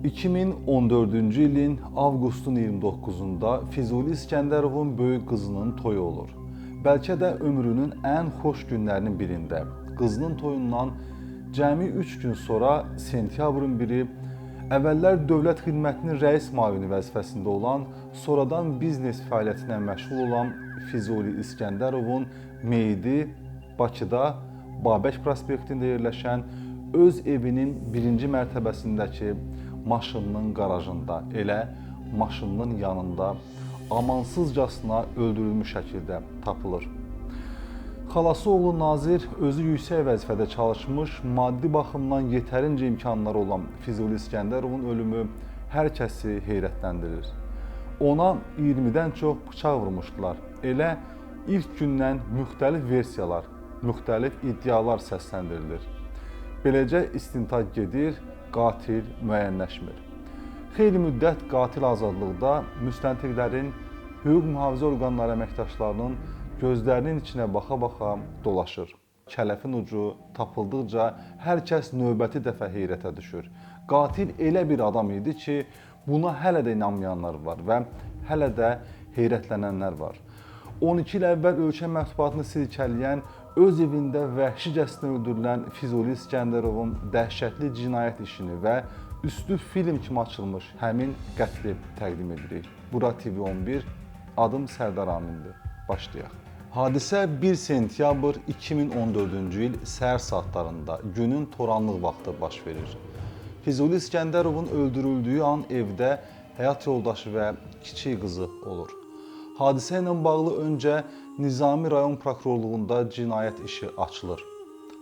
2014-cü ilin avqustun 29-da Füzuli İskəndərovun böyük qızının toyu olur. Bəlkə də ömrünün ən xoş günlərinin birində. Qızının toyundan cəmi 3 gün sonra sentyabrın 1-i əvvəllər dövlət xidmətinin rəis müavini vəzifəsində olan, sonradan biznes fəaliyyətinə məşğul olan Füzuli İskəndərovun meyidi Bakıda Babək prospektində yerləşən öz evinin 1-ci mərtəbəsindəki maşınının qarajında, elə maşınının yanında amansızcasına öldürülmüş şəkildə tapılır. Xalası oğlu Nazir özü yüksək vəzifədə çalışmış, maddi baxımdan yetərincə imkanları olan Füzuli İskəndərovun ölümü hər kəsi heyrətləndirir. Ona 20-dən çox bıçaq vurmuşdular. Elə ilk gündən müxtəlif versiyalar, müxtəlif iddialar səsləndirilir. Beləcə istintaq gedir, qatil müəyyənləşmir. Xeyli müddət qatil azadlıqda müstəntiqlərin, hüquq mühafizə orqanları əməkdaşlarının gözlərinin içinə baxa-baxa dolaşır. Kələfin ucu tapıldıqca hər kəs növbəti dəfə heyrətə düşür. Qatil elə bir adam idi ki, buna hələ də inanmayanlar var və hələ də heyrətlənənlər var. 12 il əvvəl ölkə mətbuatını silkələyən, öz evində vəhşicəsinə öldürülən Füzuli İskəndərovun dəhşətli cinayət işini və üstü film kimi açılmış həmin qətli təqdim edirik. Bura TV11, adım Sərdar Amindir. Başlayaq. Hadisə 1 sentyabr 2014-cü il səhər saatlarında günün toranlıq vaxtı baş verir. Füzuli İskəndərovun öldürüldüyü an evdə həyat yoldaşı və kiçik qızı olur. Hadisə ilə bağlı öncə Nizami rayon prokurorluğunda cinayət işi açılır.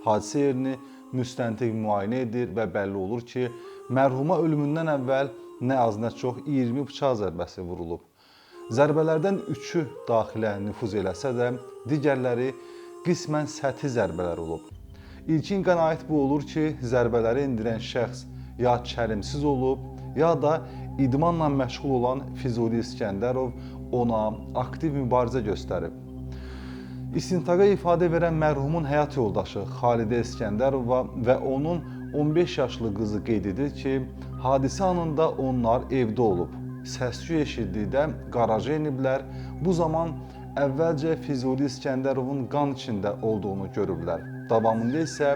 Hadisə yerini müstəntiq müayinə edir və bəlli olur ki, mərhuma ölümündən əvvəl nə az nə çox 20 bıçaq zərbəsi vurulub. Zərbələrdən 3-ü daxilə nüfuz eləsə də, digərləri qismən səthi zərbələr olub. İlkin qənaət bu olur ki, zərbələri endirən şəxs ya çəlimsiz olub, ya da idmanla məşğul olan Füzuli İskəndərov ona aktiv mübarizə göstərib. İstintaqa ifadə verən mərhumun həyat yoldaşı Xalidə İskəndərova və onun 15 yaşlı qızı qeyd edir ki, hadisə anında onlar evdə olub. Səs-küy eşitdikdə qaraja eniblər. Bu zaman əvvəlcə Füzuli İskəndərovun qan içində olduğunu görüblər. Davamında isə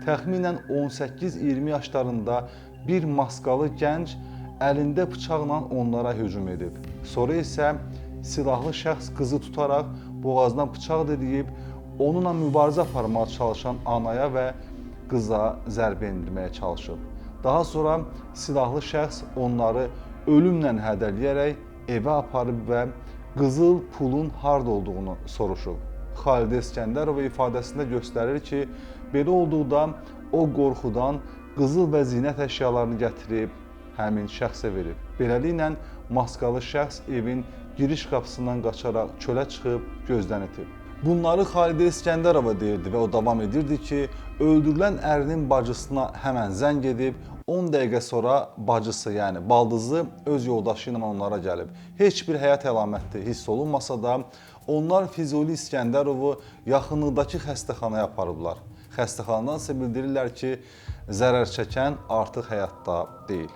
təxminən 18-20 yaşlarında bir maskalı gənc əlində bıçaqla onlara hücum edib. Sonra isə silahlı şəxs qızı tutaraq boğazına bıçaq diriyib, onunla mübarizə aparmağa çalışan anaya və qıza zərbə endirməyə çalışıb. Daha sonra silahlı şəxs onları ölümlə hədələyərək evə aparıb və qızıl pulun harda olduğunu soruşub. Xalidə İskəndərova ifadəsində göstərir ki, belə olduqda o qorxudan qızıl və zinət əşyalarını gətirib həmin şəxsə verib. Beləliklə, maskalı şəxs evin giriş qapısından qaçaraq çölə çıxıb gözdən itib. Bunları Xalidə İskəndərova deyirdi və o davam edirdi ki, öldürülən ərinin bacısına həmən zəng edib, 10 dəqiqə sonra bacısı, yəni baldızı öz yoldaşı ilə onlara gəlib. Heç bir həyat əlaməti hiss olunmasa da, onlar Füzuli İskəndərovu yaxınlıqdakı xəstəxanaya aparıblar. Xəstəxanadan isə bildirirlər ki, zərər çəkən artıq həyatda deyil.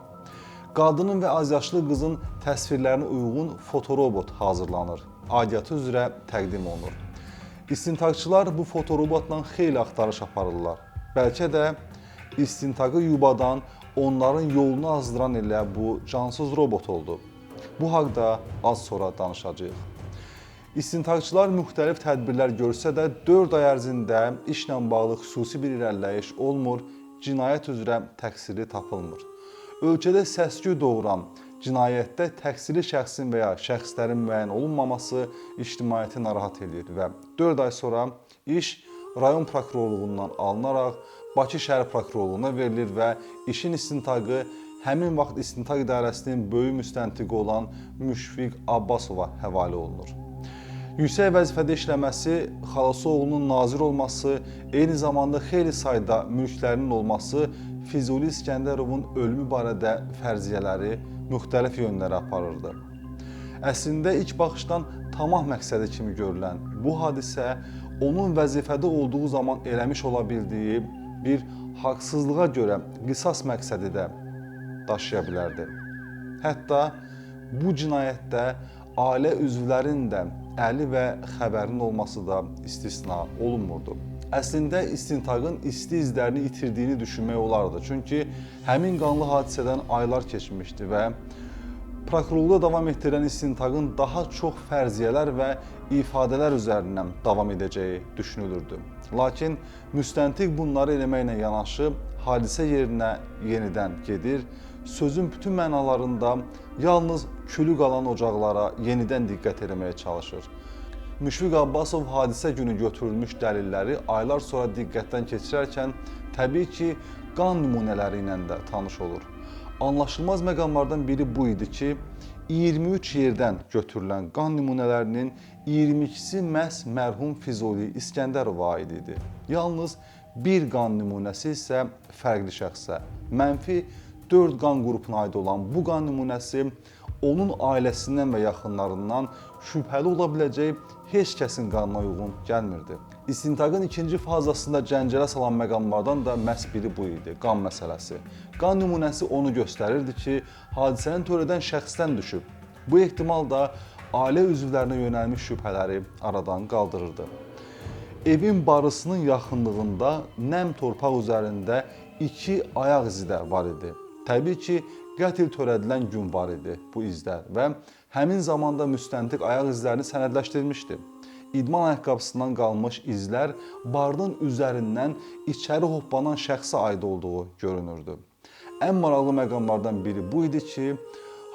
Qadının və azyaşlı qızın təsvirlərinə uyğun fotorobot hazırlanır. Aidiyyatı üzrə təqdim olunur. İstintaqçılar bu fotorobotla xeyli axtarış aparırlar. Bəlkə də istintaqı yubadan onların yolunu azdıran elə bu cansız robot oldu. Bu haqda az sonra danışacağıq. İstintaqçılar müxtəlif tədbirlər görsə də 4 ay ərzində işlə bağlı xüsusi bir irəliləyiş olmur, cinayət üzrə təqsirli tapılmır. Ölkədə səs-küy doğuran cinayətdə təqsirli şəxsin və ya şəxslərin müəyyən olunmaması ictimaiyyəti narahat edir və 4 ay sonra iş rayon prokurorluğundan alınaraq Bakı şəhər prokurorluğuna verilir və işin istintaqı həmin vaxt istintaq idarəsinin böyük müstəntiqi olan Müşfiq Abbasova həvalə olunur. Yüksək vəzifədə işləməsi, xalası oğlunun nazir olması, eyni zamanda xeyli sayda mülklərinin olması Füzuli İskəndərovun ölümü barədə fərziyyələri müxtəlif yönlərə aparırdı. Əslində ilk baxışdan tamah məqsədi kimi görülən bu hadisə onun vəzifədə olduğu zaman eləmiş ola bildiyi bir haqsızlığa görə qisas məqsədi də daşıya bilərdi. Hətta bu cinayətdə ailə üzvlərinin də əli və xəbərinin olması da istisna olunmurdu. Əslində istintaqın isti izlərini itirdiyini düşünmək olardı. Çünki həmin qanlı hadisədən aylar keçmişdi və prokurorluqda davam etdirən istintaqın daha çox fərziyyələr və ifadələr üzərindən davam edəcəyi düşünülürdü. Lakin müstəntiq bunları eləməklə yanaşı hadisə yerinə yenidən gedir, sözün bütün mənalarında yalnız külü qalan ocaqlara yenidən diqqət etməyə çalışır. Müşfiq Abbasov hadisə günü götürülmüş dəlilləri aylar sonra diqqətdən keçirərkən təbii ki, qan nümunələri ilə də tanış olur. Anlaşılmaz məqamlardan biri bu idi ki, 23 yerdən götürülən qan nümunələrinin 22-si məhz mərhum Füzuli İskəndərova aid idi. Yalnız bir qan nümunəsi isə fərqli şəxsə, mənfi 4 qan qrupuna aid olan bu qan nümunəsi onun ailəsindən və yaxınlarından şübhəli ola biləcək heç kəsin qanına uyğun gəlmirdi. İstintaqın ikinci fazasında cəncərə salan məqamlardan da məhz biri bu idi, qan məsələsi. Qan nümunəsi onu göstərirdi ki, hadisəni törədən şəxsdən düşüb. Bu ehtimal da ailə üzvlərinə yönəlmiş şübhələri aradan qaldırırdı. Evin barısının yaxınlığında nəm torpaq üzərində 2 ayaq izi də var idi. Təbii ki, qətl törədilən gün var idi bu izlər və həmin zamanda müstəntiq ayaq izlərini sənədləşdirmişdi. İdman ayaqqabısından qalmış izlər barının üzərindən içəri hoplanan şəxsə aid olduğu görünürdü. Ən maraqlı məqamlardan biri bu idi ki,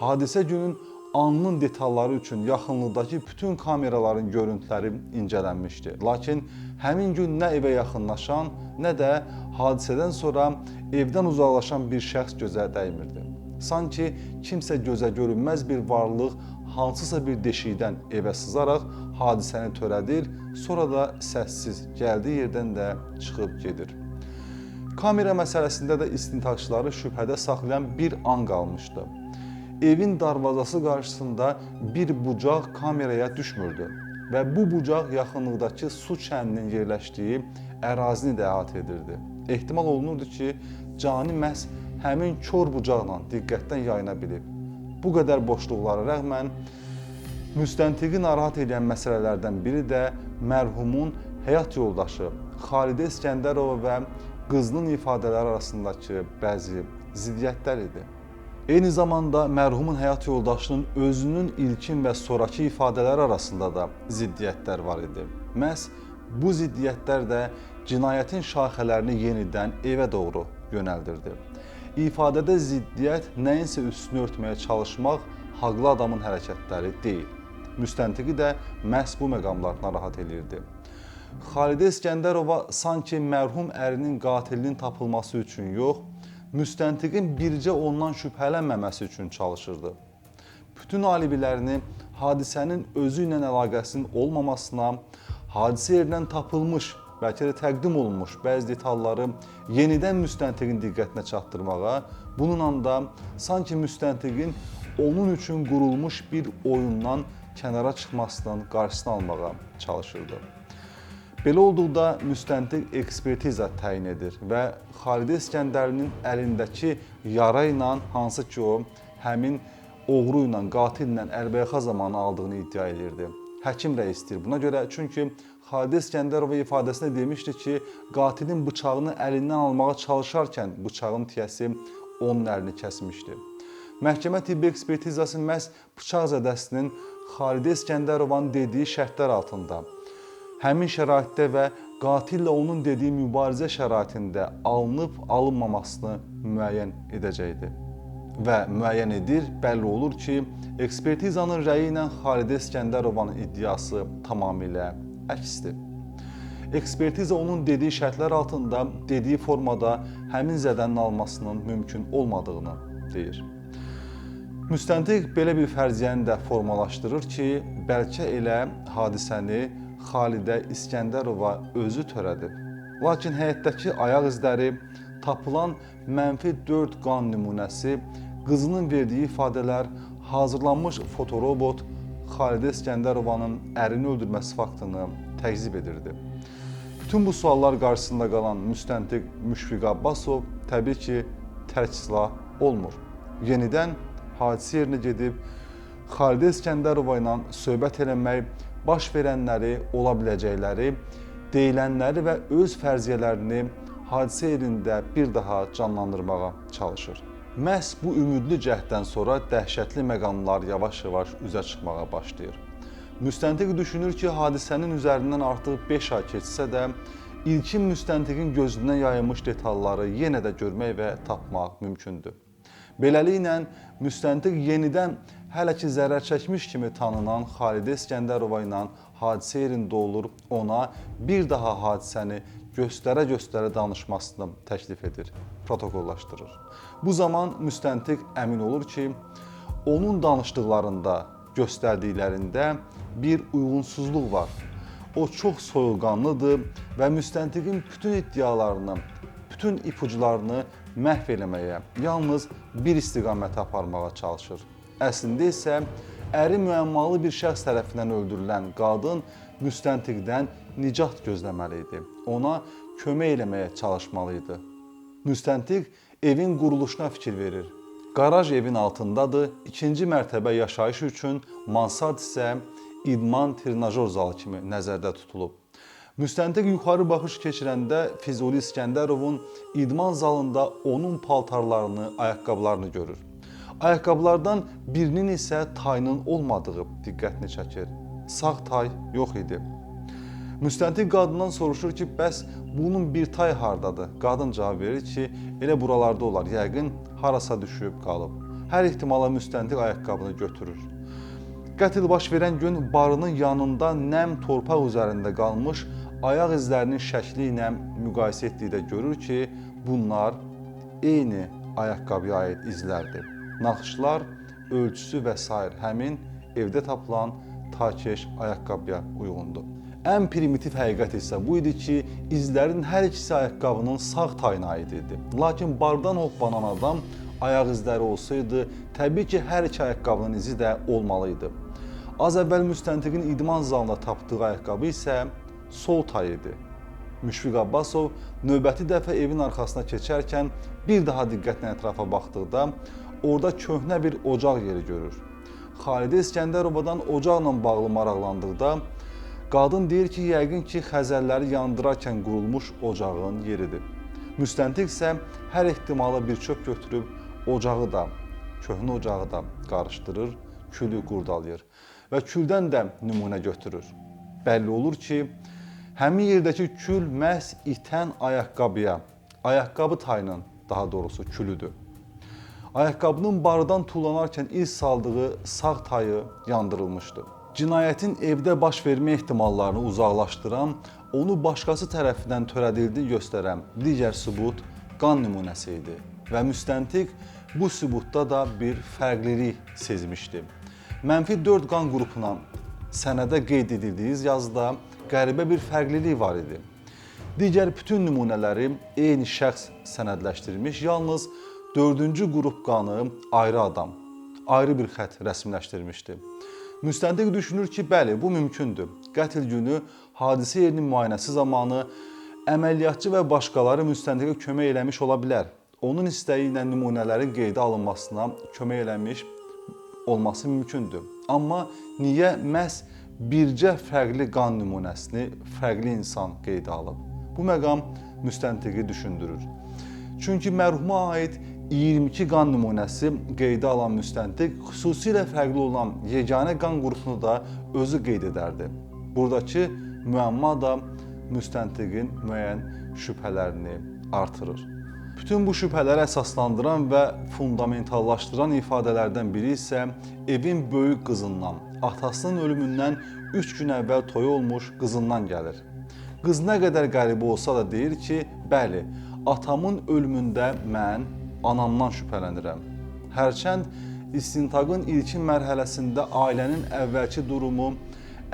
hadisə günün anının detalları üçün yaxınlıqdakı bütün kameraların görüntüləri incələnmişdi. Lakin həmin gün nə evə yaxınlaşan, nə də hadisədən sonra evdən uzaqlaşan bir şəxs gözə dəymirdi. Sanki kimsə gözə görünməz bir varlıq hansısa bir deşikdən evə sızaraq hadisəni törədir, sonra da səssiz gəldiyi yerdən də çıxıb gedir. Kamera məsələsində də istintaqçıları şübhədə saxlayan bir an qalmışdı. Evin darvazası qarşısında bir bucaq kameraya düşmürdü və bu bucaq yaxınlıqdakı su çəninin yerləşdiyi ərazini də əhatə edirdi. Ehtimal olunurdu ki, cani məhz həmin kör bucaqla diqqətdən yayına bilib. Bu qədər boşluqlara rəğmən müstəntiqi narahat edən məsələlərdən biri də mərhumun həyat yoldaşı Xalidə İskəndərova və qızının ifadələri arasındakı bəzi ziddiyyətlər idi. Eyni zamanda mərhumun həyat yoldaşının özünün ilkin və sonrakı ifadələri arasında da ziddiyyətlər var idi. Məhz bu ziddiyyətlər də cinayətin şaxələrini yenidən evə doğru yönəldirdi. İfadədə ziddiyyət nəyinsə üstünü örtməyə çalışmaq haqlı adamın hərəkətləri deyil. Müstəntiqi də məhz bu məqamlar narahat edirdi. Xalidə İskəndərova sanki mərhum ərinin qatilinin tapılması üçün yox, müstəntiqin bircə ondan şübhələnməməsi üçün çalışırdı. Bütün alibilərini hadisənin özü ilə əlaqəsinin olmamasına, hadisə yerindən tapılmış, bəlkə də təqdim olunmuş bəzi detalları yenidən müstəntiqin diqqətinə çatdırmağa, bununla da sanki müstəntiqin onun üçün qurulmuş bir oyundan kənara çıxmasının qarşısını almağa çalışırdı. Belə olduqda müstəntiq ekspertiza təyin edir və Xalidə İskəndərlinin əlindəki yara ilə, hansı ki o həmin oğru ilə, qatil ilə əlbəyaxa zamanı aldığını iddia edirdi. Həkim rəisdir buna görə, çünki Xalidə İskəndərova ifadəsində demişdi ki, qatilin bıçağını əlindən almağa çalışarkən bıçağın tiyəsi onun əlini kəsmişdi. Məhkəmə tibbi ekspertizası məhz bıçaq zədəsinin Xalidə İskəndərovanın dediyi şərtlər altında, həmin şəraitdə və qatillə onun dediyi mübarizə şəraitində alınıb-alınmamasını müəyyən edəcəkdir. Və müəyyən edir, bəlli olur ki, ekspertizanın rəyi ilə Xalidə İskəndərovanın iddiası tamamilə əksdir. Ekspertiza onun dediyi şərtlər altında, dediyi formada həmin zədənin almasının mümkün olmadığını deyir. Müstəntiq belə bir fərziyyəni də formalaşdırır ki, bəlkə elə hadisəni Xalidə İskəndərova özü törədib. Lakin həyətdəki ayaq izləri, tapılan mənfi 4 qan nümunəsi, qızının verdiyi ifadələr, hazırlanmış fotorobot Xalidə İskəndərovanın ərini öldürməsi faktını təkzib edirdi. Bütün bu suallar qarşısında qalan müstəntiq Müşfiq Abbasov təbii ki, tərk silah olmur. Yenidən hadisə yerinə gedib Xalidə İskəndərova ilə söhbət eləmək, baş verənləri, ola biləcəkləri, deyilənləri və öz fərziyyələrini hadisə yerində bir daha canlandırmağa çalışır. Məhz bu ümidli cəhddən sonra dəhşətli məqamlar yavaş-yavaş üzə çıxmağa başlayır. Müstəntiq düşünür ki, hadisənin üzərindən artıq 5 ay keçsə də, ilkin müstəntiqin gözündən yayılmış detalları yenə də görmək və tapmaq mümkündür. Beləliklə, müstəntiq yenidən hələ ki zərər çəkmiş kimi tanınan Xalidə İskəndərova ilə hadisə yerində olur, ona bir daha hadisəni göstərə-göstərə danışmasını təklif edir, protokollaşdırır. Bu zaman müstəntiq əmin olur ki, onun danışdıqlarında, göstərdiklərində bir uyğunsuzluq var. O çox soyuqqanlıdır və müstəntiqin bütün iddialarını, bütün ipucularını məhv eləməyə, yalnız bir istiqamətə aparmağa çalışır. Əslində isə əri müəmmalı bir şəxs tərəfindən öldürülən qadın müstəntiqdən nicat gözləməli idi. Ona kömək eləməyə çalışmalı idi. Müstəntiq evin quruluşuna fikir verir. Qaraj evin altındadır, ikinci mərtəbə yaşayış üçün, mansard isə idman trenajör zalı kimi nəzərdə tutulub. Müstəntiq yuxarı baxış keçirəndə Füzuli İskəndərovun idman zalında onun paltarlarını, ayaqqabılarını görür. Ayaqqabılardan birinin isə tayının olmadığı diqqətini çəkir. Sağ tay yox idi. Müstəntiq qadından soruşur ki, bəs bunun bir tay hardadır? Qadın cavab verir ki, elə buralarda olar, yəqin harasa düşüb qalıb. Hər ehtimala müstəntiq ayaqqabını götürür. Qətl baş verən gün barının yanında nəm torpaq üzərində qalmış ayaq izlərinin şəkli ilə müqayisə etdikdə görür ki, bunlar eyni ayaqqabıya aid izlərdir. Naxışlar, ölçüsü və s. həmin evdə tapılan takeş ayaqqabıya uyğundur. Ən primitiv həqiqət isə bu idi ki, izlərin hər ikisi ayaqqabının sağ tayına aid idi. Lakin bardan hoplanan adam ayaq izləri olsaydı, təbii ki, hər iki ayaqqabının izi də olmalıydı. Az əvvəl müstəntiqin idman zalında tapdığı ayaqqabı isə sol tay idi. Müşfiq Abbasov növbəti dəfə evin arxasına keçərkən bir daha diqqətlə ətrafa baxdıqda orada köhnə bir ocaq yeri görür. Xalidə İskəndərovadan ocaqla bağlı maraqlandıqda qadın deyir ki, yəqin ki, xəzərləri yandırarkən qurulmuş ocağın yeridir. Müstəntiq isə hər ehtimala bir çöp götürüb ocağı da, köhnə ocağı da qarışdırır, külü qurdalayır və küldən də nümunə götürür. Bəlli olur ki, həmin yerdəki kül məhz itən ayaqqabıya, ayaqqabı tayının daha doğrusu külüdür. Ayaqqabının barıdan tullanarkən iz saldığı sağ tayı yandırılmışdı. Cinayətin evdə baş vermə ehtimallarını uzaqlaşdıran, onu başqası tərəfindən törədildiyi göstərən digər sübut qan nümunəsi idi və müstəntiq bu sübutda da bir fərqlilik sezmişdi. -4 qan qrupuna sənədə qeyd edildiyi yazıda qəribə bir fərqlilik var idi. Digər bütün nümunələri eyni şəxs sənədləşdirmiş, yalnız 4-cü qrup qanı ayrı adam, ayrı bir xətt rəsmləşdirmişdi. Müstəntiq düşünür ki, bəli, bu mümkündür. Qətl günü hadisə yerinin müayinəsi zamanı əməliyyatçı və başqaları müstəntiqə kömək eləmiş ola bilər. Onun istəyi ilə nümunələrin qeydə alınmasına kömək eləmiş olması mümkündür. Amma niyə məhz bircə fərqli qan nümunəsini fərqli insan qeydə alıb? Bu məqam müstəntiqi düşündürür. Çünki mərhuma aid 22 qan nümunəsi qeydə alan müstəntiq xüsusilə fərqli olan yeganə qan qrupunu da özü qeyd edərdi. Buradakı müəmma da müstəntiqin müəyyən şübhələrini artırır. Bütün bu şübhələri əsaslandıran və fundamentallaşdıran ifadələrdən biri isə evin böyük qızından, atasının ölümündən 3 gün əvvəl toyu olmuş qızından gəlir. Qız nə qədər qəribə olsa da deyir ki, bəli, atamın ölümündə mən anamdan şübhələnirəm. Hərçənd istintaqın ilkin mərhələsində ailənin əvvəlki durumu,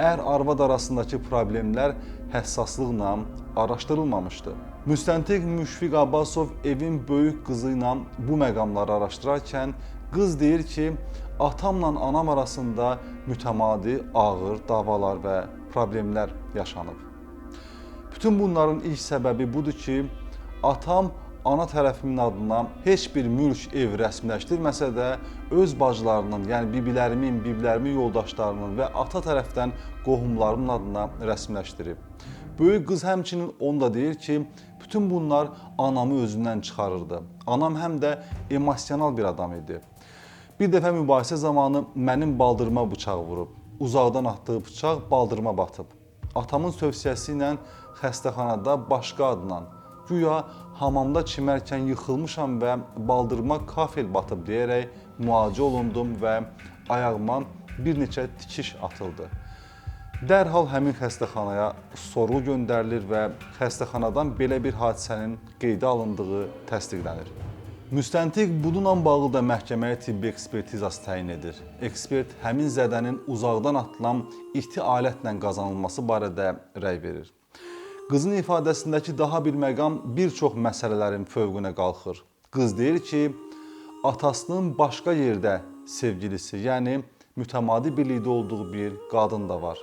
ər-arvad arasındakı problemlər həssaslıqla araşdırılmamışdı. Müstəntiq Müşfiq Abbasov evin böyük qızı ilə bu məqamları araşdırarkən qız deyir ki, atamla anam arasında mütəmadi, ağır davalar və problemlər yaşanıb. Bütün bunların ilk səbəbi budur ki, atam ana tərəfimin adına heç bir mülk, ev rəsmiləşdirməsə də öz bacılarının, yəni biblərimin yoldaşlarının və ata tərəfdən qohumlarımın adına rəsmiləşdirib. Böyük qız həmçinin onu da deyir ki, bütün bunlar anamı özündən çıxarırdı. Anam həm də emosional bir adam idi. Bir dəfə mübahisə zamanı mənim baldırıma bıçaq vurub. Uzaqdan atdığı bıçaq baldırıma batıb. Atamın tövsiyəsi ilə xəstəxanada başqa adla, güya hamamda çimərkən yıxılmışam və baldırıma kafel batıb deyərək müalicə olundum və ayağıma bir neçə tikiş atıldı. Dərhal həmin xəstəxanaya sorğu göndərilir və xəstəxanadan belə bir hadisənin qeydə alındığı təsdiqlənir. Müstəntiq bununla bağlı da məhkəməyə tibbi ekspertizası təyin edir. Ekspert həmin zədənin uzaqdan atılan iti alətlə qazanılması barədə rəy verir. Qızın ifadəsindəki daha bir məqam bir çox məsələlərin fövqünə qalxır. Qız deyir ki, atasının başqa yerdə sevgilisi, yəni mütəmadi birlikdə olduğu bir qadın da var.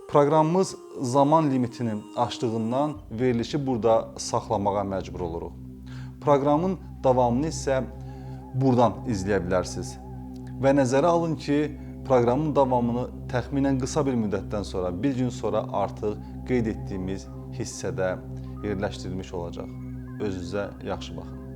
Proqramımız zaman limitini aşdığından verilişi burada saxlamağa məcbur oluruq. Proqramın davamını isə buradan izləyə bilərsiniz. Və nəzərə alın ki, proqramın davamını təxminən qısa bir müddətdən sonra, bir gün sonra artıq qeyd etdiyimiz hissədə yerləşdirilmiş olacaq. Özünüzə yaxşı baxın.